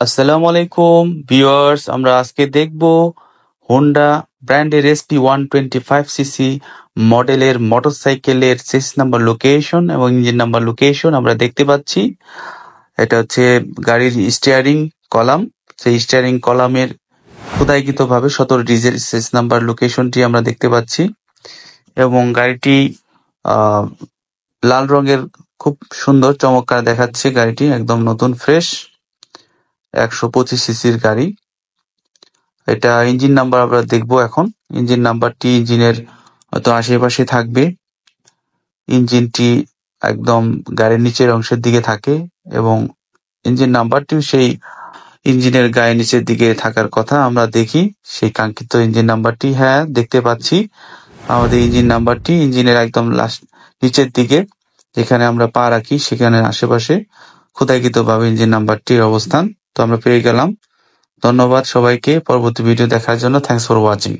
আসসালামু আলাইকুম ভিউয়ার্স, আমরা আজকে দেখব হোন্ডা ব্র্যান্ডের এসপি 125 সিসি মডেলের মোটরসাইকেলের চেস নাম্বার লোকেশন এবং ইঞ্জিন নাম্বার লোকেশন আমরা দেখতে পাচ্ছি। এটা হচ্ছে গাড়ির স্টিয়ারিং কলাম। সেই স্টিয়ারিং কলামের খোদাইকৃতভাবে 17 ডিজিটের চেস নাম্বার লোকেশনটি আমরা দেখতে পাচ্ছি এবং গাড়িটি আহ, লাল রঙের, খুব সুন্দর চমৎকার দেখাচ্ছে। গাড়িটি একদম নতুন ফ্রেশ 125 সিসির গাড়ি। এটা ইঞ্জিন নাম্বার আমরা দেখবো এখন। ইঞ্জিন নাম্বারটি ইঞ্জিনের হয়তো আশেপাশে থাকবে। ইঞ্জিনটি একদম গাড়ির নিচের অংশের দিকে থাকে এবং ইঞ্জিন নাম্বারটিও সেই ইঞ্জিনের গায়ে নিচের দিকে থাকার কথা। আমরা দেখি সেই কাঙ্ক্ষিত ইঞ্জিন নাম্বারটি। হ্যাঁ, দেখতে পাচ্ছি আমাদের ইঞ্জিন নাম্বারটি ইঞ্জিনের একদম লাস্ট নিচের দিকে, যেখানে আমরা পা রাখি সেখানে আশেপাশে খোদাইকৃতভাবে ইঞ্জিন নাম্বারটির অবস্থান। তো আমরা পেয়ে গেলাম। ধন্যবাদ সবাইকে পরবর্তী ভিডিও দেখার জন্য। Thanks for watching.